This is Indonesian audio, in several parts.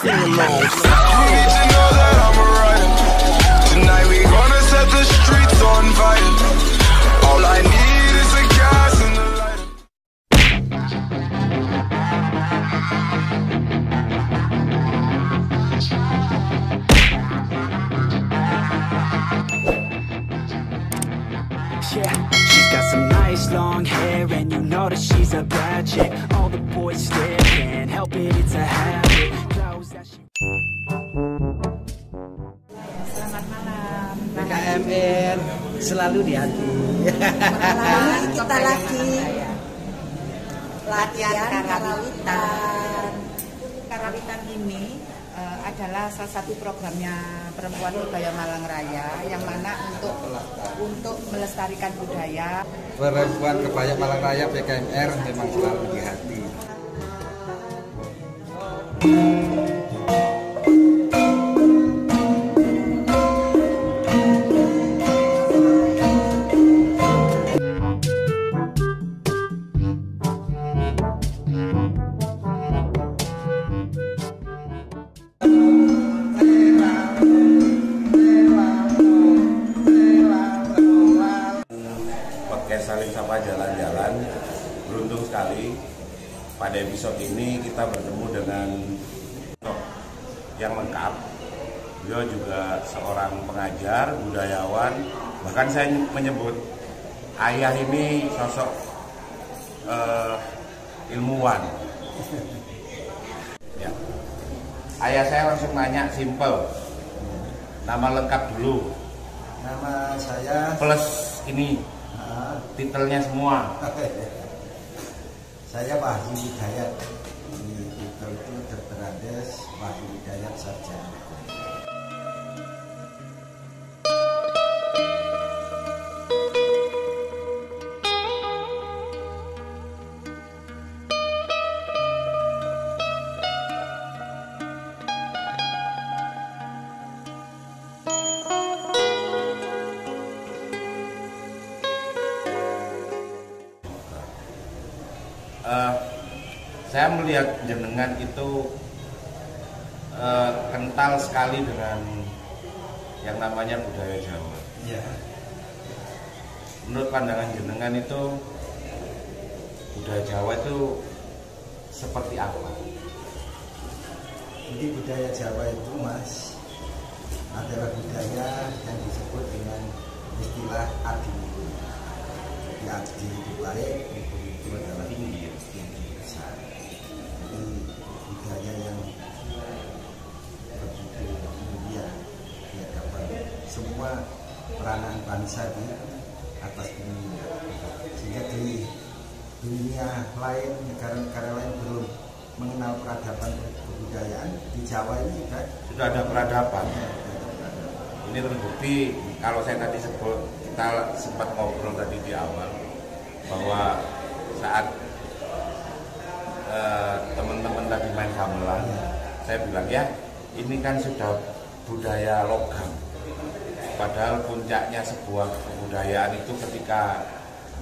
sing along. You need to know that I'm a rider. Tonight we gonna set the streets on fire. All I need is a gas and a lighter. Yeah, she's got some nice long hair, and you know that she's a bad chick. All the boys stare, can't help it, it's a habit. Clothes that she... Selamat malam. PKMR selalu di hati. Kita lagi latihan karawitan. Karawitan ini adalah salah satu programnya Perempuan Kebaya Malang Raya, yang mana untuk melestarikan budaya. Perempuan Kebaya Malang Raya PKMR memang selalu di hati. Saling sapa jalan-jalan, beruntung sekali pada episode ini kita bertemu dengan yang lengkap. Beliau juga seorang pengajar, budayawan, bahkan saya menyebut ayah ini sosok ilmuwan. Ya. Ayah saya langsung nanya simple, nama lengkap dulu. Nama saya Plus ini. Titelnya semua. Saya Wahyu Hidayat. Titel itu Dr. Andes Wahyu Hidayat Sarjana. Saya melihat jenengan itu kental sekali dengan yang namanya budaya Jawa. Ya. Menurut pandangan jenengan itu budaya Jawa itu seperti apa? Jadi budaya Jawa itu, Mas, adalah budaya yang disebut dengan istilah adi. Jadi adi itu baik, itu adalah tinggi besar. Jadi budaya yang begitu mulia di hadapan semua peranan bangsa di atas dunia. Sehingga di dunia lain, negara-negara lain belum mengenal peradaban kebudayaan, di Jawa ini sudah ada peradaban. Ini terbukti kalau saya tadi sebut, kita sempat ngobrol tadi di awal bahwa saat teman-teman tadi main gamelan, saya bilang ya ini kan sudah budaya logam. Padahal puncaknya sebuah kebudayaan itu ketika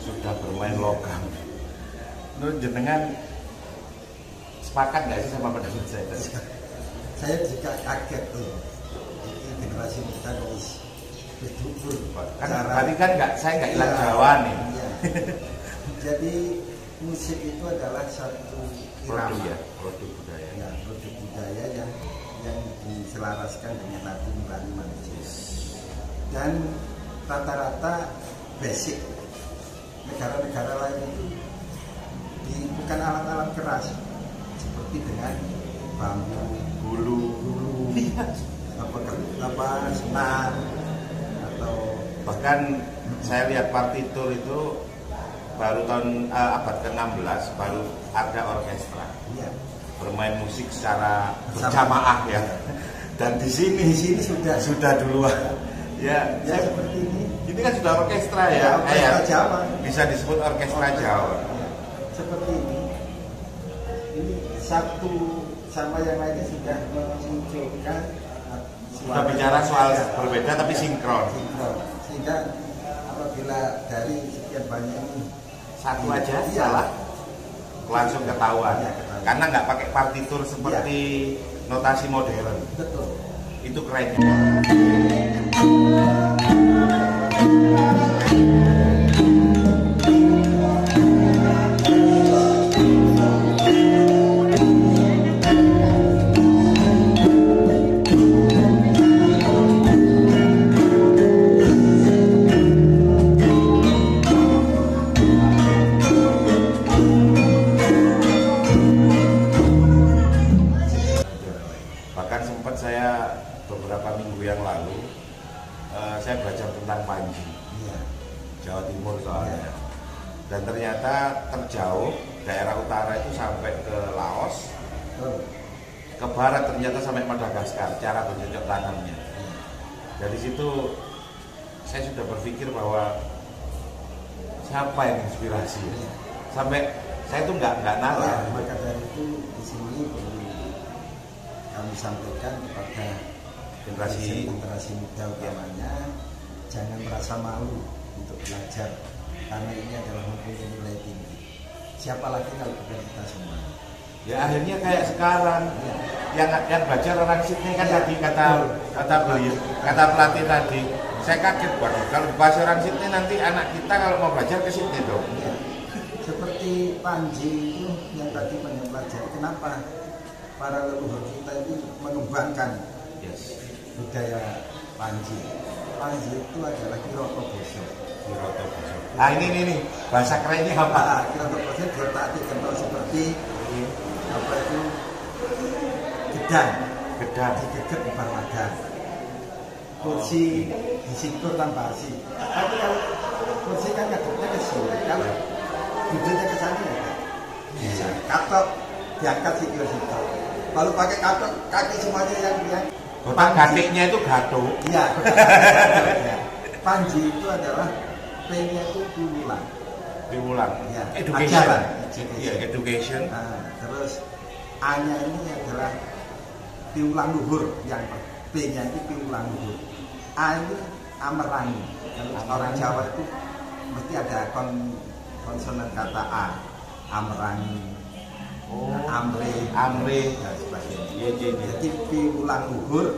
sudah bermain logam. Menurut jenengan sepakat nggak sih sama pendapat saya? Saya juga kaget tuh. Jadi generasi kita harus bersyukur. Kan tadi kan saya nggak ilang Jawa nih. Iya. Jadi musik itu adalah satu produk budaya. Ya, produk budaya yang diselaraskan dengan nadi nurani manusia. Dan rata-rata basic negara-negara lain itu bukan alat-alat keras seperti dengan bambu, bulu, senar, atau bahkan saya lihat partitur itu baru tahun abad ke-16 baru ada orkestra, ya, bermain musik secara berjamaah ya. Dan di sini sudah duluan. Ya, seperti ini. Ini kan sudah orkestra ya, orkestra Jawa. Bisa disebut orkestra Jawa. Ya, seperti ini. Ini satu sama yang lainnya sudah memunculkan sudah bicara soal berbeda tapi sinkron. Sehingga apabila dari sekian banyak ini satu aja salah, langsung ketahuan. Karena nggak pakai partitur seperti notasi modern. Betul. Itu keren. Bahkan sempat saya beberapa minggu yang lalu saya belajar tentang Panji, Iya. Jawa Timur soalnya. Dan ternyata terjauh daerah utara itu sampai ke Laos, Betul. ke barat ternyata sampai Madagaskar, cara bercocok tanamnya. Dari situ saya sudah berpikir bahwa siapa yang inspirasi? Sampai saya tuh nggak nalar. Maka dari itu di sini perlu kami sampaikan kepada generasi muda utamanya, jangan merasa malu untuk belajar karena ini adalah mempunyai nilai tinggi. Siapa lagi kalau bukan kita semua? Ya akhirnya kayak sekarang yang belajar orang Sydney kan tadi kata pelatih tadi, saya kaget, waduh kalau bahasa orang Sydney nanti anak kita kalau mau belajar ke Sydney dong. Ya. Seperti Panji itu yang tadi banyak belajar, kenapa para leluhur kita itu mengembangkan budaya Panji. Panji itu adalah Kiroto Boso. Nah ini bahasa kerennya apa? Kiroto Boso diartikan seperti apa itu gedang digeget di parmadan, kursi disikur tanpa asi. Tapi kalau kursi kan ngadepnya ke sini, kalau duduknya ke sana ya bisa. Katok diangkat sikil situ. Kalau pakai katok kaki semuanya yang kotak gatiknya itu gato. Iya. Panji itu adalah P-nya itu diulang. Ya, Education. Iya, education. Nah, terus A-nya ini adalah piulang luhur, yang P-nya itu piulang luhur. A ini amerangi. Kalau orang Jawa itu mesti ada konsonan kata A, amerangi, amre, dan sebagainya. Iya. Jadi piulang luhur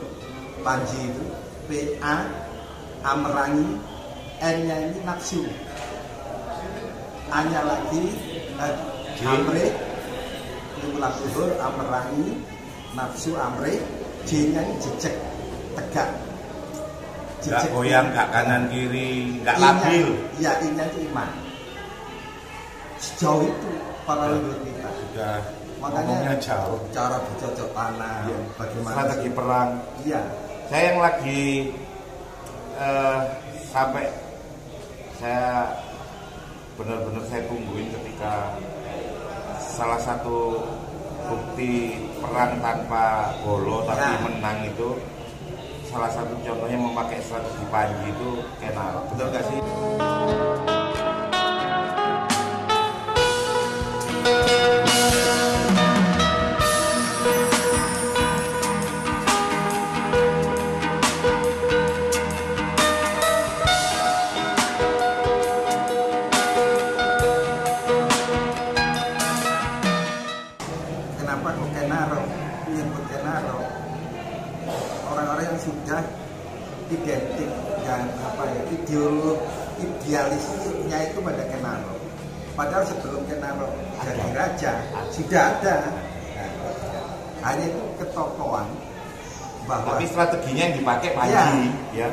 Panji itu PA, amerangi, N-nya ini nafsu, A-nya lagi amre, piulang luhur, amerangi, nafsu, amre, J-nya ini jejek, tegak. Nggak goyang, nggak kanan kiri, nggak labil. Iya, I-nya itu iman. Sejauh itu para leluhur kita. Sudah Makanya jauh. Cara bercocok tanam, bagaimana strategi perang. Iya. Saya yang lagi sampai saya benar-benar saya tungguin ketika salah satu bukti perang tanpa golo tapi menang itu, salah satu contohnya memakai strategi Panji itu Kenaro. Betul nggak sih? Kenapa kok Kenaro? Menyebut Kenaro, orang-orang yang sudah identik dan idealisnya itu pada Kenaro. Padahal sebelum Kenaro jadi raja sudah ada. Hanya itu ketokohan bahwa. Tapi strateginya yang dipakai Panji, ya.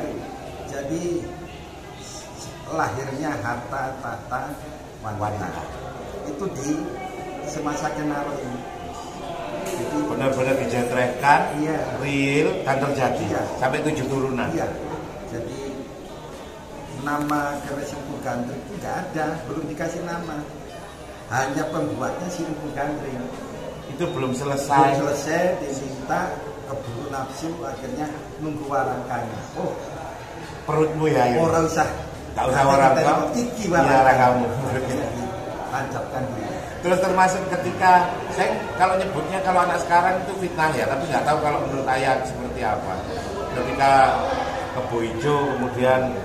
Jadi lahirnya harta tahta wanita itu di semasa Kenaro ini. Jadi Benar-benar dijentrekan, real dan terjadi sampai 7 turunan. Iya. Jadi nama keris Empu Gandring itu nggak ada, belum dikasih nama. Hanya pembuatnya si Empu Gandring. Itu belum selesai. Belum selesai, diminta keburu nafsu, akhirnya nunggu warangkanya. Oh, Perutmu ya. orang usah. Gak usah warangka. Iki warangka kamu. Tancapkan dia. Terus termasuk ketika saya kalau nyebutnya kalau anak sekarang itu fitnah ya, tapi nggak tahu kalau menurut ayah seperti apa. Ketika kebo hijau kemudian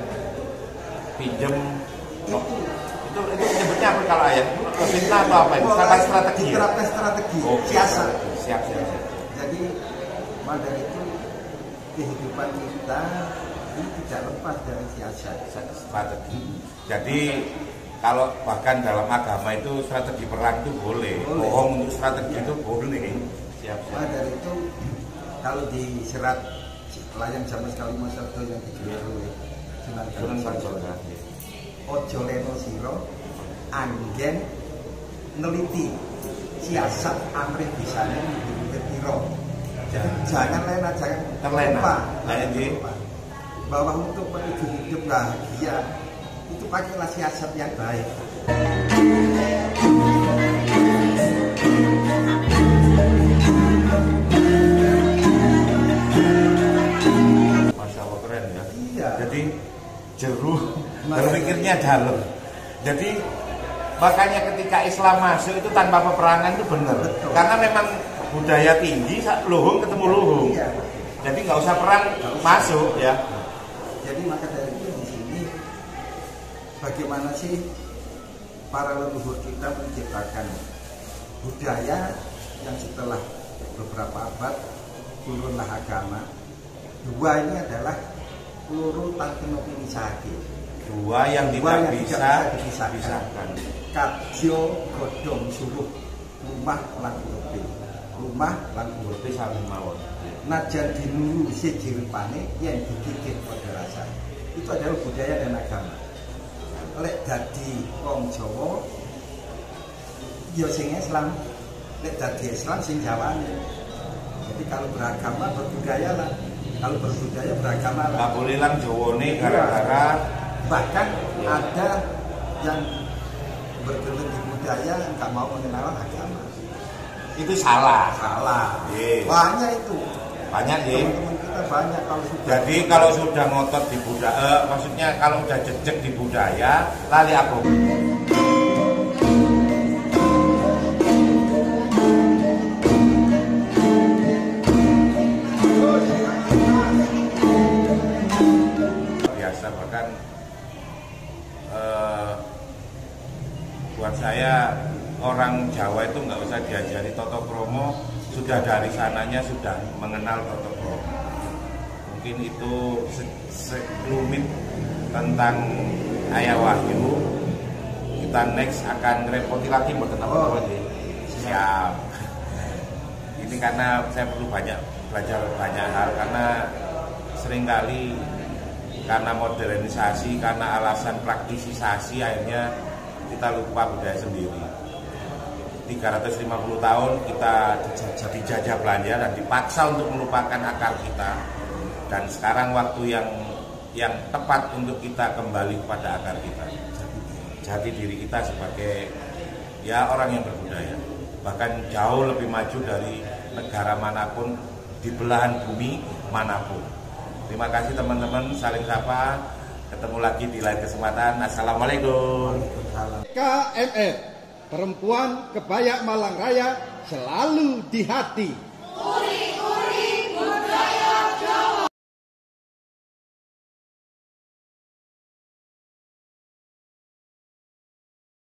pinjem itu nyebutnya apa kalau ayah? Fitnah atau apa itu? Strategi. Diterapkan strategi. Siasat. Siap. Jadi Maka dari itu kehidupan kita ini tidak lepas dari siasat strategi. Jadi kalau bahkan dalam agama itu strategi perang itu boleh. Bohong untuk strategi itu boleh. Siap. Maka dari itu kalau di serat layang zaman sekali Masardo yang ditulis oleh Sunan Kalijaga, ojo leno siro anggen neliti siasat amrih bisane ditiro. Jangan lena, jangan terlena. Bahwa untuk menuju hidup bahagia itu pakailah siasat yang baik. Masya Allah, keren ya. Iya. Jadi jeruh berpikirnya dalam. Jadi makanya ketika Islam masuk itu tanpa peperangan itu benar. Karena memang budaya tinggi, luhung ketemu luhung. Iya. Jadi nggak usah perang masuk ya. Jadi maka dari itu di sini bagaimana sih para leluhur kita menciptakan budaya yang setelah beberapa abad turunlah agama. Dua ini adalah peluru tantinopinisake. Dua yang tidak bisa dipisahkan. Kadyo godhong suruh rumah lan urepe. Rumah lan urepe saling mawon. Najan dinuru siji rupane yen dikikit pada rasa. Itu adalah budaya dan agama. Lek dadi wong Jawa ya sing Islam, lek dadi Islam sing Jawane. Jadi kalau beragama berbudaya lah. Kalau berbudaya beragama lah. Nggak boleh lang Jawane gara-gara bahkan ada yang bergelut di budaya nggak mau mengenal agama. itu salah. Salah. Banyak itu. Banyak ya. Teman-teman kita banyak kalau sudah. Jadi kalau sudah ngotot di budaya, maksudnya kalau udah jejak di budaya, lali aku. Biasa bahkan buat saya orang Jawa itu nggak usah diajari Toto Kromo, sudah dari sananya sudah mengenal Toto Kromo. Mungkin itu sekelumit tentang Ayah Wahyu. Kita next akan ngerepoti lagi buat apa siap. Ini karena saya perlu belajar banyak hal, karena seringkali karena modernisasi, karena alasan praktisisasi akhirnya kita lupa budaya sendiri. 350 tahun kita dijajah Belanda dan dipaksa untuk melupakan akar kita. Dan sekarang waktu yang tepat untuk kita kembali kepada akar kita. Jati diri kita sebagai ya orang yang berbudaya. Bahkan jauh lebih maju dari negara manapun di belahan bumi manapun. Terima kasih teman-teman, saling sapa. Ketemu lagi di lain kesempatan. Assalamualaikum. KMR, Perempuan Kebaya Malang Raya selalu di hati.